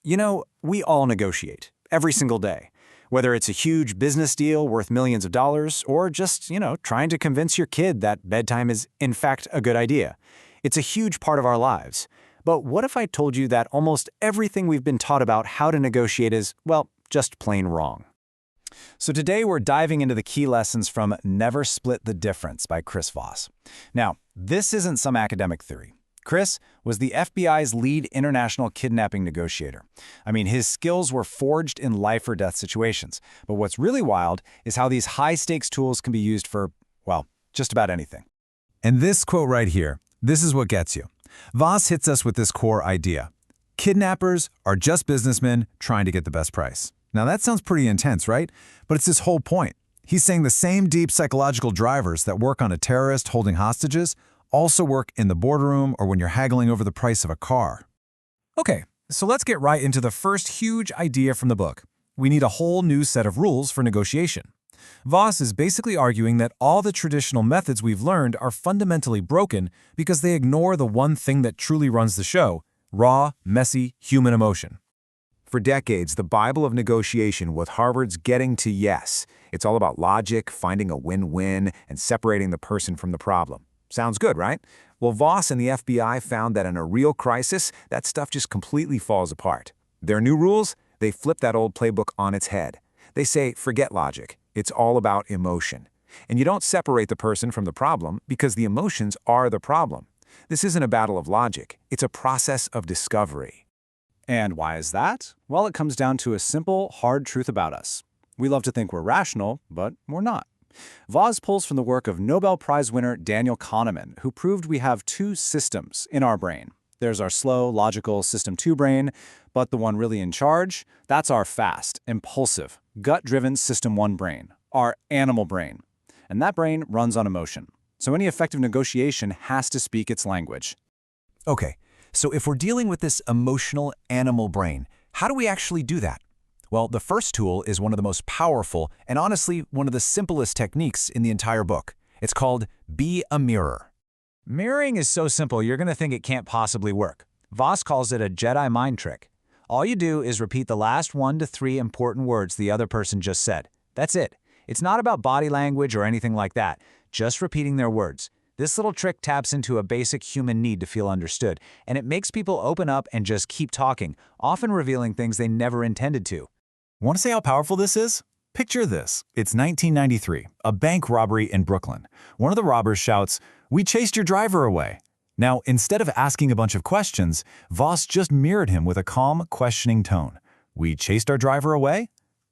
You know, we all negotiate, every single day. Whether it's a huge business deal worth millions of dollars or just, trying to convince your kid that bedtime is, in fact, a good idea. It's a huge part of our lives. But what if I told you that almost everything we've been taught about how to negotiate is, well, just plain wrong? So today we're diving into the key lessons from Never Split the Difference by Chris Voss. Now, this isn't some academic theory. Chris was the FBI's lead international kidnapping negotiator. I mean, his skills were forged in life-or-death situations. But what's really wild is how these high-stakes tools can be used for, well, just about anything. And this quote right here, this is what gets you. Voss hits us with this core idea. Kidnappers are just businessmen trying to get the best price. Now that sounds pretty intense, right? But it's his whole point. He's saying the same deep psychological drivers that work on a terrorist holding hostages also work in the boardroom or when you're haggling over the price of a car. Okay, so let's get right into the first huge idea from the book. We need a whole new set of rules for negotiation. Voss is basically arguing that all the traditional methods we've learned are fundamentally broken because they ignore the one thing that truly runs the show: raw, messy, human emotion. For decades, the Bible of negotiation was Harvard's getting to yes. It's all about logic, finding a win-win, and separating the person from the problem. Sounds good, right? Well, Voss and the FBI found that in a real crisis, that stuff just completely falls apart. Their new rules? They flip that old playbook on its head. They say, forget logic. It's all about emotion. And you don't separate the person from the problem because the emotions are the problem. This isn't a battle of logic. It's a process of discovery. And why is that? Well, it comes down to a simple, hard truth about us. We love to think we're rational, but we're not. Voss pulls from the work of Nobel Prize winner Daniel Kahneman, who proved we have two systems in our brain. There's our slow, logical System 2 brain, but the one really in charge, that's our fast, impulsive, gut-driven System 1 brain, our animal brain. And that brain runs on emotion. So any effective negotiation has to speak its language. Okay, so if we're dealing with this emotional animal brain, how do we actually do that? Well, the first tool is one of the most powerful and honestly one of the simplest techniques in the entire book. It's called Be a Mirror. Mirroring is so simple you're going to think it can't possibly work. Voss calls it a Jedi mind trick. All you do is repeat the last 1 to 3 important words the other person just said. That's it. It's not about body language or anything like that, just repeating their words. This little trick taps into a basic human need to feel understood, and it makes people open up and just keep talking, often revealing things they never intended to. Want to say how powerful this is? Picture this. It's 1993, a bank robbery in Brooklyn. One of the robbers shouts, "We chased your driver away." Now, instead of asking a bunch of questions, Voss just mirrored him with a calm, questioning tone. "We chased our driver away?"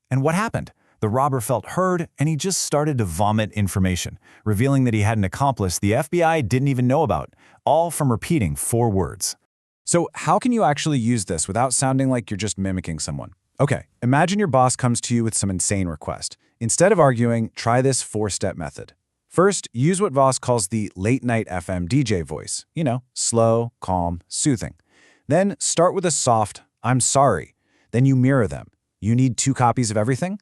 And what happened? The robber felt heard, and he just started to vomit information, revealing that he had an accomplice the FBI didn't even know about, all from repeating 4 words. So how can you actually use this without sounding like you're just mimicking someone? Okay, imagine your boss comes to you with some insane request. Instead of arguing, try this 4-step method. First, use what Voss calls the late-night FM DJ voice. Slow, calm, soothing. Then start with a soft, "I'm sorry." Then you mirror them. You need 2 copies of everything?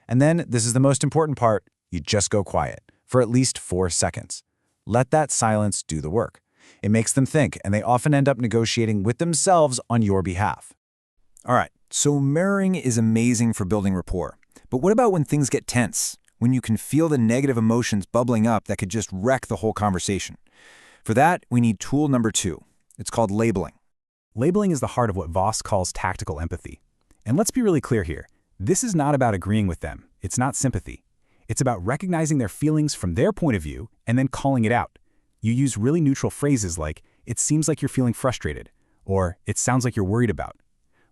And then, this is the most important part, you just go quiet for at least 4 seconds. Let that silence do the work. It makes them think, and they often end up negotiating with themselves on your behalf. All right, so mirroring is amazing for building rapport. But what about when things get tense? When you can feel the negative emotions bubbling up that could just wreck the whole conversation? For that, we need tool number 2. It's called labeling. Labeling is the heart of what Voss calls tactical empathy. And let's be really clear here. This is not about agreeing with them. It's not sympathy. It's about recognizing their feelings from their point of view and then calling it out. You use really neutral phrases like, "It seems like you're feeling frustrated," or "It sounds like you're worried about."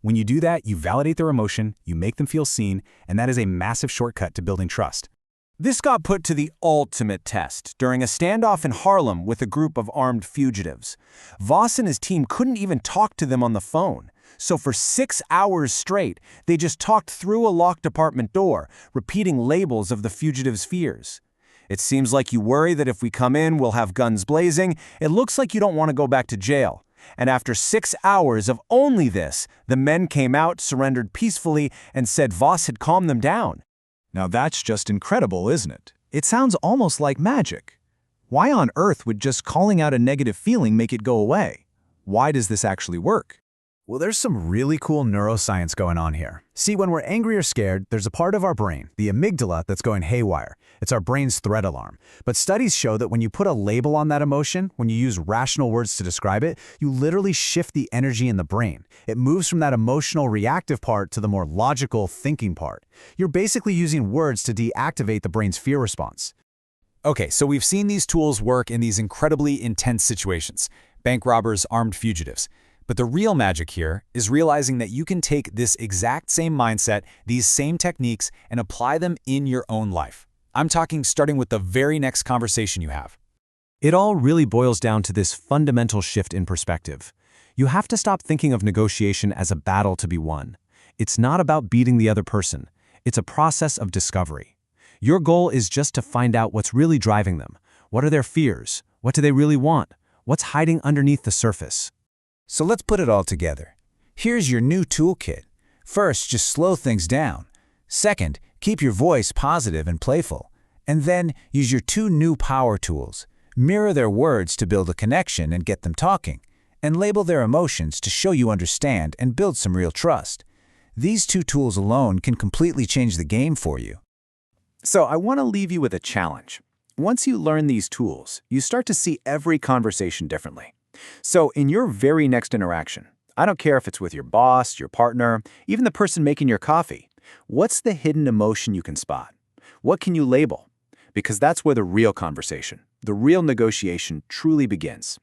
When you do that, you validate their emotion, you make them feel seen, and that is a massive shortcut to building trust. This got put to the ultimate test during a standoff in Harlem with a group of armed fugitives. Voss and his team couldn't even talk to them on the phone. So for 6 hours straight, they just talked through a locked apartment door, repeating labels of the fugitives' fears. "It seems like you worry that if we come in, we'll have guns blazing. It looks like you don't want to go back to jail." And after 6 hours of only this, the men came out, surrendered peacefully, and said Voss had calmed them down. Now that's just incredible, isn't it? It sounds almost like magic. Why on earth would just calling out a negative feeling make it go away? Why does this actually work? Well, there's some really cool neuroscience going on here. See, when we're angry or scared, there's a part of our brain, the amygdala, that's going haywire. It's our brain's threat alarm. But studies show that when you put a label on that emotion, when you use rational words to describe it, you literally shift the energy in the brain. It moves from that emotional reactive part to the more logical thinking part. You're basically using words to deactivate the brain's fear response. Okay, so we've seen these tools work in these incredibly intense situations. Bank robbers, armed fugitives. But the real magic here is realizing that you can take this exact same mindset, these same techniques, and apply them in your own life. I'm talking starting with the very next conversation you have. It all really boils down to this fundamental shift in perspective. You have to stop thinking of negotiation as a battle to be won. It's not about beating the other person. It's a process of discovery. Your goal is just to find out what's really driving them. What are their fears? What do they really want? What's hiding underneath the surface? So let's put it all together. Here's your new toolkit. First, just slow things down. Second, keep your voice positive and playful. And then, use your two new power tools. Mirror their words to build a connection and get them talking. And label their emotions to show you understand and build some real trust. These two tools alone can completely change the game for you. So I want to leave you with a challenge. Once you learn these tools, you start to see every conversation differently. So in your very next interaction, I don't care if it's with your boss, your partner, even the person making your coffee, what's the hidden emotion you can spot? What can you label? Because that's where the real conversation, the real negotiation truly begins.